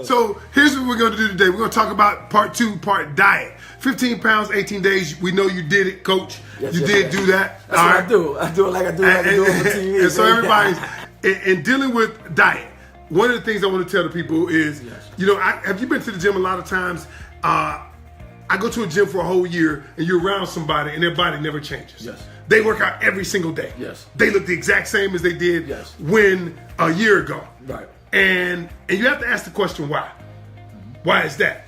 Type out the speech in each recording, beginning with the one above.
So here's what we're going to do today. We're going to talk about part 2, part diet. 15 pounds, 18 days. We know you did it, Coach. Yes, you yes, did yes. do that. That's what I do. I do it like I do it on TV. And so everybody's in dealing with diet. One of the things I want to tell the people is, have you been to the gym a lot of times? I go to a gym for a whole year, and you're around somebody, and their body never changes. Yes. They work out every single day. Yes. They look the exact same as they did Yes. when a year ago. Right. And you have to ask the question, why? Why is that?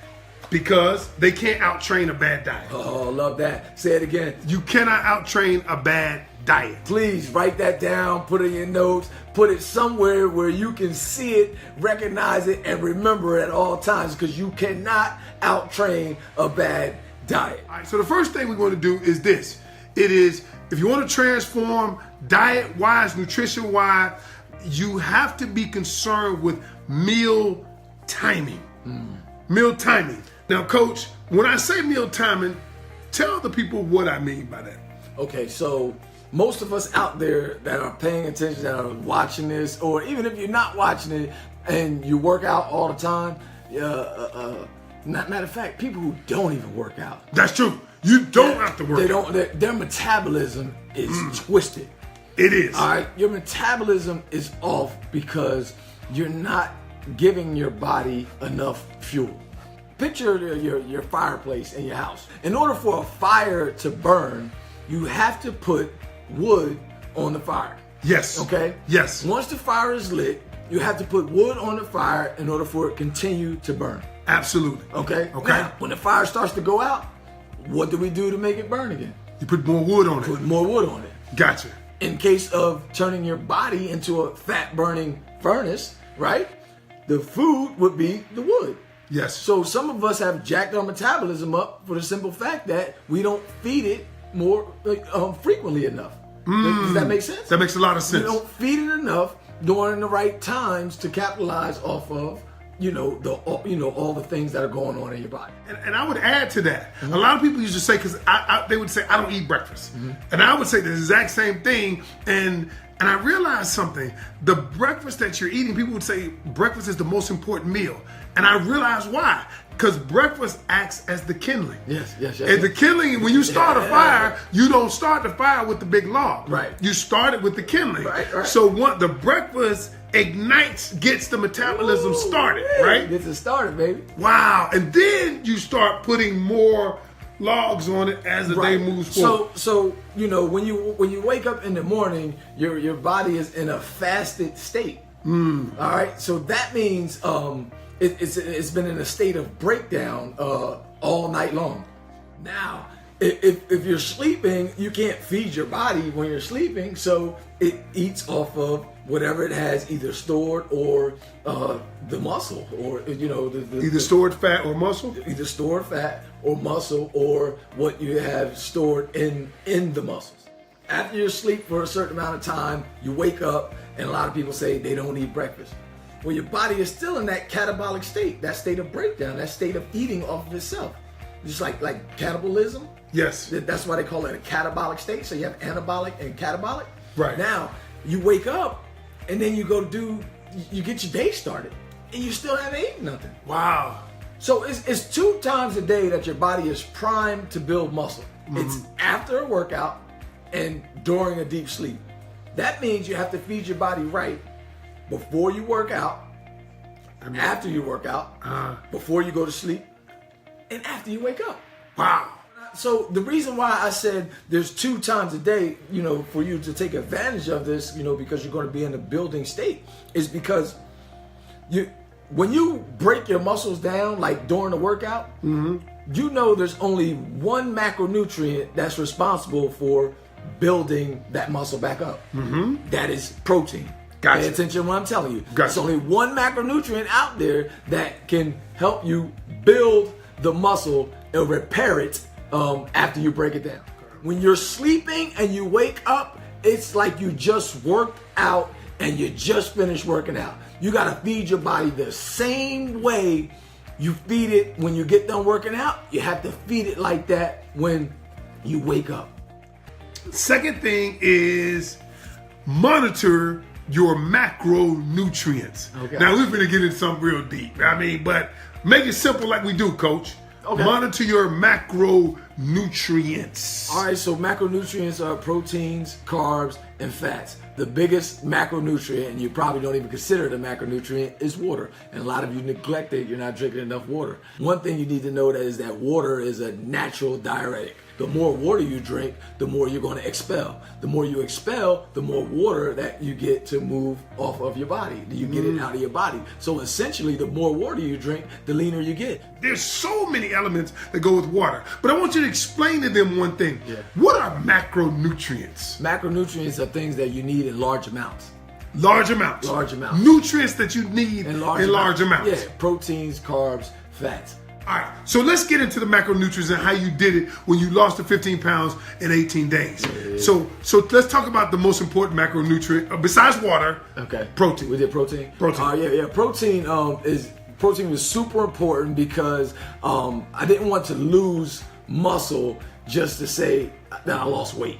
Because they can't out-train a bad diet. Oh, love that. Say it again. You cannot out-train a bad diet. Please write that down, put it in your notes, put it somewhere where you can see it, recognize it, and remember it at all times, because you cannot out-train a bad diet. All right, so the first thing we want to do is this. It is, if you want to transform diet-wise, nutrition-wise, you have to be concerned with meal timing. Meal timing. Now, Coach, when I say meal timing, tell the people what I mean by that. Okay, so most of us out there that are paying attention, that are watching this, or even if you're not watching it and you work out all the time, matter of fact, people who don't even work out. That's true. You don't have to work out. Their metabolism is twisted. It is. All right, your metabolism is off because you're not giving your body enough fuel. Picture your fireplace in your house. In order for a fire to burn, you have to put wood on the fire. Yes. Okay? Yes. Once the fire is lit, you have to put wood on the fire in order for it to continue to burn. Absolutely. Okay? Okay. Now, when the fire starts to go out, what do we do to make it burn again? You put more wood on it. Put more wood on it. Gotcha. In case of turning your body into a fat-burning furnace, right? The food would be the wood. Yes. So some of us have jacked our metabolism up for the simple fact that we don't feed it more frequently enough. Does that make sense? That makes a lot of sense. We don't feed it enough during the right times to capitalize off of all the things that are going on in your body. And I would add to that. A lot of people used to say, because they would say, I don't eat breakfast. And I would say the exact same thing. And I realized something. The breakfast that you're eating, people would say breakfast is the most important meal. And I realized why. Because breakfast acts as the kindling. Yes. And the kindling, when you start a fire, you don't start the fire with the big log. Right. You start it with the kindling. Right. So the breakfast ignites, gets the metabolism started, right? Gets it started, baby. Wow. And then you start putting more logs on it as the day moves forward. So when you wake up in the morning, your body is in a fasted state. All right. So that means it's been in a state of breakdown all night long. Now, if you're sleeping, you can't feed your body when you're sleeping, so it eats off of whatever it has either stored or the muscle, or either stored fat or muscle. Either stored fat or muscle, or what you have stored in the muscles. After you sleep for a certain amount of time, you wake up, and a lot of people say they don't eat breakfast. Well, your body is still in that catabolic state, that state of breakdown, that state of eating off of itself. Just like catabolism. Yes. That's why they call it a catabolic state. So you have anabolic and catabolic. Right. Now, you wake up, and then you get your day started, and you still haven't eaten nothing. Wow. So it's 2 times a day that your body is primed to build muscle. It's after a workout and during a deep sleep. That means you have to feed your body right before you work out, after you work out, before you go to sleep, and after you wake up. Wow. So the reason why I said there's 2 times a day, for you to take advantage of this, because you're going to be in a building state, is because when you break your muscles down, like during the workout, there's only one macronutrient that's responsible for building that muscle back up. That is protein. Gotcha. Pay attention to what I'm telling you. Gotcha. There's only one macronutrient out there that can help you build the muscle and repair it after you break it down. When you're sleeping and you wake up, it's like you just worked out and you just finished working out. You got to feed your body the same way you feed it when you get done working out. You have to feed it like that when you wake up. Second thing is monitor your macronutrients. Okay. Now we're going to get into something real deep. But make it simple like we do, Coach. Okay. Monitor your macronutrients. All right, so macronutrients are proteins, carbs, and fats. The biggest macronutrient, and you probably don't even consider it a macronutrient, is water. And a lot of you neglect it. You're not drinking enough water. One thing you need to know is that water is a natural diuretic. The more water you drink, the more you're going to expel. The more you expel, the more water that you get to move off of your body. You get it out of your body. So essentially, the more water you drink, the leaner you get. There's so many elements that go with water. But I want you to explain to them one thing. Yeah. What are macronutrients? Macronutrients are things that you need in large amounts. Large amounts. Large amounts. Nutrients that you need In in large large amounts. Yeah, proteins, carbs, fats. All right, so let's get into the macronutrients and how you did it when you lost the 15 pounds in 18 days. Yeah. So let's talk about the most important macronutrient besides water. Okay. Protein. We did protein. Protein. Yeah. Protein protein was super important because I didn't want to lose muscle just to say that I lost weight.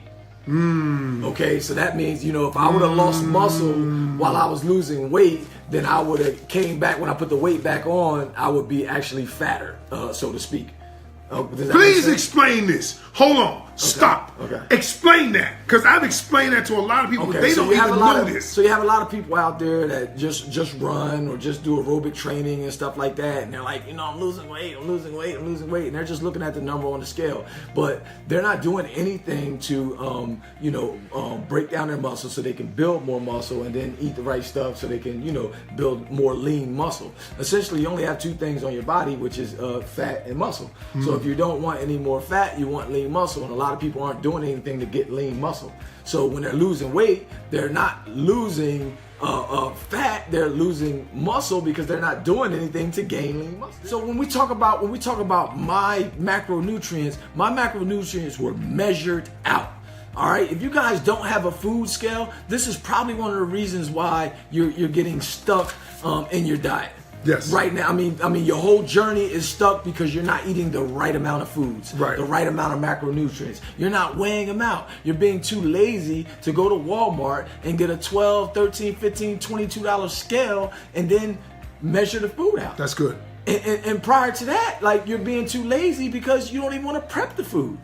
Okay, so that means, if I would have lost muscle while I was losing weight, then I would have came back when I put the weight back on, I would be actually fatter, so to speak. Please explain this. Hold on. Stop. Okay. Explain that. Because I've explained that to a lot of people, but they don't even know this. So you have a lot of people out there that just run or just do aerobic training and stuff like that. And they're like, I'm losing weight. And they're just looking at the number on the scale. But they're not doing anything to, break down their muscle so they can build more muscle and then eat the right stuff so they can, build more lean muscle. Essentially, you only have two things on your body, which is fat and muscle. So if you don't want any more fat, you want lean muscle. And a lot of people aren't doing anything to get lean muscle. So when they're losing weight, they're not losing fat, they're losing muscle because they're not doing anything to gain lean muscle. So when we talk about my macronutrients were measured out. All right, if you guys don't have a food scale, this is probably one of the reasons why you're getting stuck in your diet. Yes. Right now, I mean, your whole journey is stuck because you're not eating the right amount of foods, right. The right amount of macronutrients. You're not weighing them out. You're being too lazy to go to Walmart and get a $12, $13, $15, $22 scale and then measure the food out. That's good. And prior to that, you're being too lazy because you don't even want to prep the food.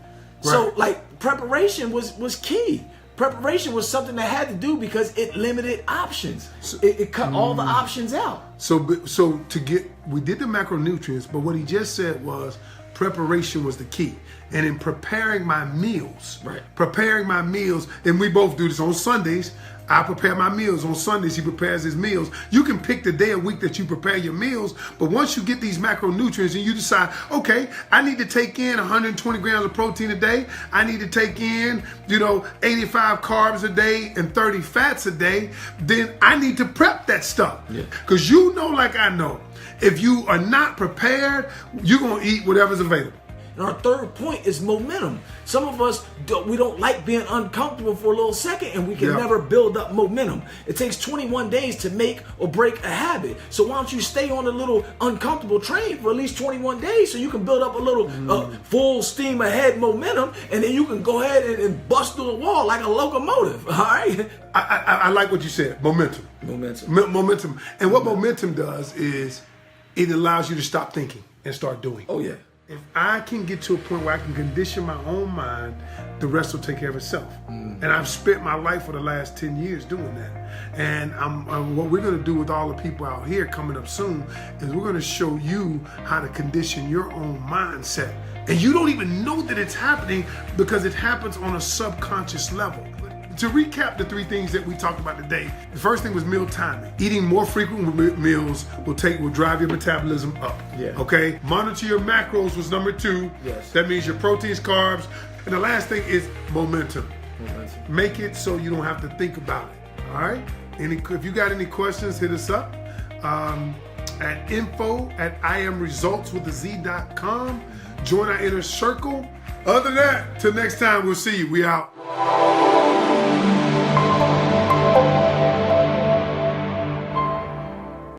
Right. So, preparation was key. Preparation was something that had to do because it limited options. It cut all the options out. So we did the macronutrients, but what he just said was preparation was the key. And in preparing my meals, and we both do this on Sundays. I prepare my meals. On Sundays, he prepares his meals. You can pick the day of week that you prepare your meals, but once you get these macronutrients and you decide, okay, I need to take in 120 grams of protein a day. I need to take in, 85 carbs a day and 30 fats a day. Then I need to prep that stuff. Because like I know, if you are not prepared, you're going to eat whatever's available. And our third point is momentum. Some of us, we don't like being uncomfortable for a little second, and we can never build up momentum. It takes 21 days to make or break a habit. So why don't you stay on a little uncomfortable train for at least 21 days so you can build up a little full steam ahead momentum, and then you can go ahead and bust through the wall like a locomotive, all right? I like what you said, momentum. Momentum. And what momentum does is it allows you to stop thinking and start doing. Oh, yeah. If I can get to a point where I can condition my own mind, the rest will take care of itself. And I've spent my life for the last 10 years doing that. And what we're going to do with all the people out here coming up soon is we're going to show you how to condition your own mindset. And you don't even know that it's happening because it happens on a subconscious level. To recap the three things that we talked about today, the first thing was meal timing. Eating more frequent meals will drive your metabolism up. Okay? Monitor your macros was number 2. Yes. That means your proteins, carbs. And the last thing is momentum. Make it so you don't have to think about it. All right? If you got any questions, hit us up at info@iamresultswithaz.com. Join our inner circle. Other than that, till next time, we'll see you. We out.